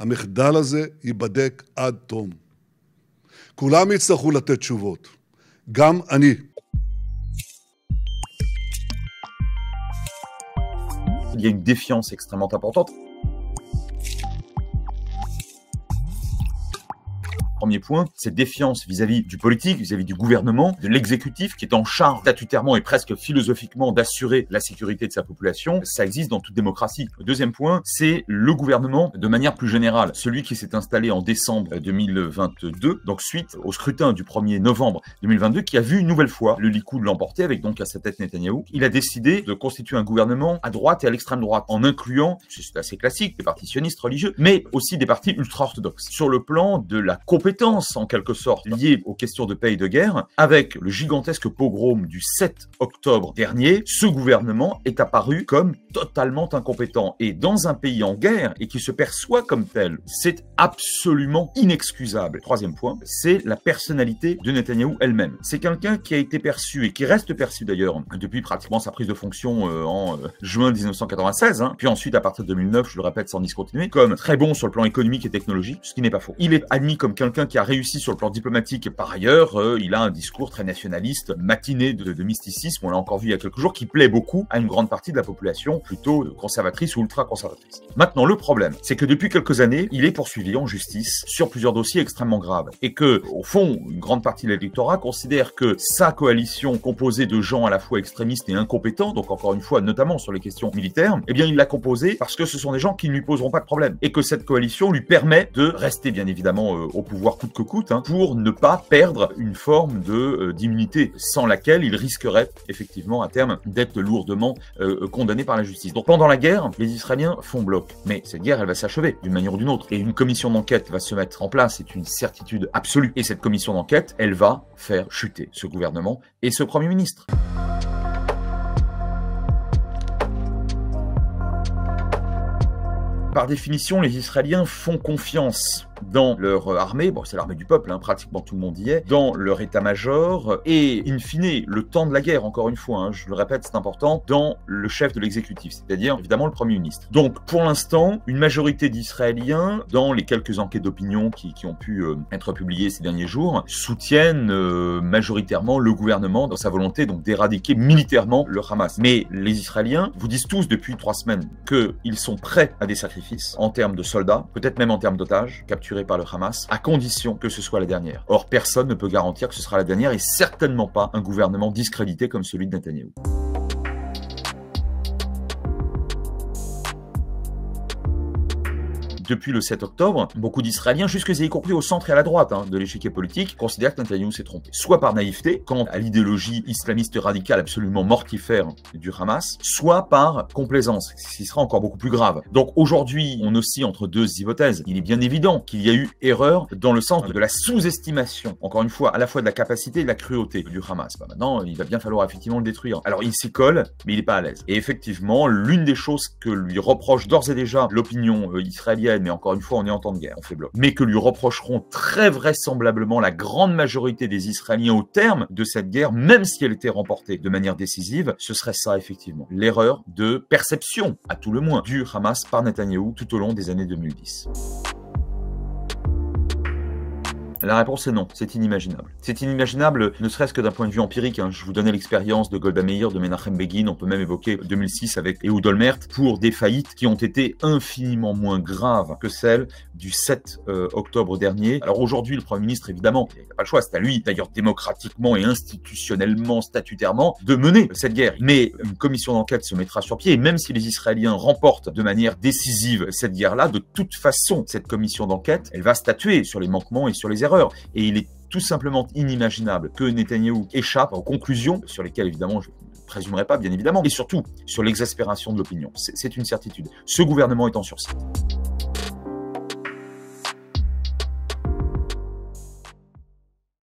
המחדל הזה ייבדק עד תום. כולם יצטרכו לתת תשובות. גם אני. Il y a une défiance extrêmement importante. Premier point, cette défiance vis-à-vis du politique, vis-à-vis du gouvernement, de l'exécutif qui est en charge statutairement et presque philosophiquement d'assurer la sécurité de sa population, ça existe dans toute démocratie. Le deuxième point, c'est le gouvernement de manière plus générale. Celui qui s'est installé en décembre 2022, donc suite au scrutin du 1er novembre 2022, qui a vu une nouvelle fois le Likoud l'emporter avec donc à sa tête Netanyahou. Il a décidé de constituer un gouvernement à droite et à l'extrême droite en incluant, c'est assez classique, des partis sionistes religieux, mais aussi des partis ultra-orthodoxes. Sur le plan de la compétence en quelque sorte liée aux questions de paix et de guerre, avec le gigantesque pogrom du 7 octobre dernier, ce gouvernement est apparu comme totalement incompétent. Et dans un pays en guerre, et qui se perçoit comme tel, c'est absolument inexcusable. Troisième point, c'est la personnalité de Netanyahou elle-même. C'est quelqu'un qui a été perçu, et qui reste perçu d'ailleurs, depuis pratiquement sa prise de fonction en juin 1996, puis ensuite à partir de 2009, je le répète sans discontinuer, comme très bon sur le plan économique et technologique, ce qui n'est pas faux. Il est admis comme quelqu'un qui a réussi sur le plan diplomatique. Par ailleurs, il a un discours très nationaliste, matiné de mysticisme, on l'a encore vu il y a quelques jours, qui plaît beaucoup à une grande partie de la population, plutôt conservatrice ou ultra-conservatrice. Maintenant, le problème, c'est que depuis quelques années, il est poursuivi en justice sur plusieurs dossiers extrêmement graves. Et que, au fond, une grande partie de l'électorat considère que sa coalition, composée de gens à la fois extrémistes et incompétents, donc encore une fois, notamment sur les questions militaires, eh bien, il l'a composée parce que ce sont des gens qui ne lui poseront pas de problème. Et que cette coalition lui permet de rester, bien évidemment, au pouvoir coûte que coûte, pour ne pas perdre une forme d'immunité sans laquelle il risquerait effectivement à terme d'être lourdement condamné par la justice. Donc pendant la guerre, les Israéliens font bloc. Mais cette guerre, elle va s'achever d'une manière ou d'une autre. Et une commission d'enquête va se mettre en place, c'est une certitude absolue. Et cette commission d'enquête, elle va faire chuter ce gouvernement et ce Premier ministre. Par définition, les Israéliens font confiance dans leur armée, bon c'est l'armée du peuple, pratiquement tout le monde y est, dans leur état-major et, in fine, le temps de la guerre, encore une fois, je le répète, c'est important, dans le chef de l'exécutif, c'est-à-dire évidemment le Premier ministre. Donc pour l'instant, une majorité d'Israéliens, dans les quelques enquêtes d'opinion qui ont pu être publiées ces derniers jours, soutiennent majoritairement le gouvernement dans sa volonté donc d'éradiquer militairement le Hamas. Mais les Israéliens vous disent tous depuis 3 semaines qu'ils sont prêts à des sacrifices en termes de soldats, peut-être même en termes d'otages, capturés par le Hamas, à condition que ce soit la dernière. Or, personne ne peut garantir que ce sera la dernière et certainement pas un gouvernement discrédité comme celui de Netanyahou. Depuis le 7 octobre, beaucoup d'Israéliens, y compris au centre et à la droite de l'échiquier politique, considèrent que Netanyahou s'est trompé. Soit par naïveté, quant à l'idéologie islamiste radicale absolument mortifère du Hamas, soit par complaisance, ce qui sera encore beaucoup plus grave. Donc aujourd'hui, on oscille entre deux hypothèses. Il est bien évident qu'il y a eu erreur dans le sens de la sous-estimation, encore une fois, à la fois de la capacité et de la cruauté du Hamas. Maintenant, il va bien falloir effectivement le détruire. Alors il s'y colle, mais il n'est pas à l'aise. Et effectivement, l'une des choses que lui reproche d'ores et déjà l'opinion israélienne, mais encore une fois, on est en temps de guerre, on fait bloc, mais que lui reprocheront très vraisemblablement la grande majorité des Israéliens au terme de cette guerre, même si elle était remportée de manière décisive, ce serait ça, effectivement. L'erreur de perception, à tout le moins, du Hamas par Netanyahou tout au long des années 2010. La réponse est non, c'est inimaginable. C'est inimaginable, ne serait-ce que d'un point de vue empirique. Je vous donnais l'expérience de Golda Meir, de Menachem Begin, on peut même évoquer 2006 avec Ehud Olmert, pour des faillites qui ont été infiniment moins graves que celles du 7 octobre dernier. Alors aujourd'hui, le Premier ministre, évidemment, il n'a pas le choix, c'est à lui, d'ailleurs démocratiquement et institutionnellement, statutairement, de mener cette guerre. Mais une commission d'enquête se mettra sur pied, et même si les Israéliens remportent de manière décisive cette guerre-là, de toute façon, cette commission d'enquête, elle va statuer sur les manquements et sur les erreurs. Et il est tout simplement inimaginable que Netanyahou échappe aux conclusions, sur lesquelles évidemment je ne présumerai pas bien évidemment, et surtout sur l'exaspération de l'opinion. C'est une certitude. Ce gouvernement est en sursis.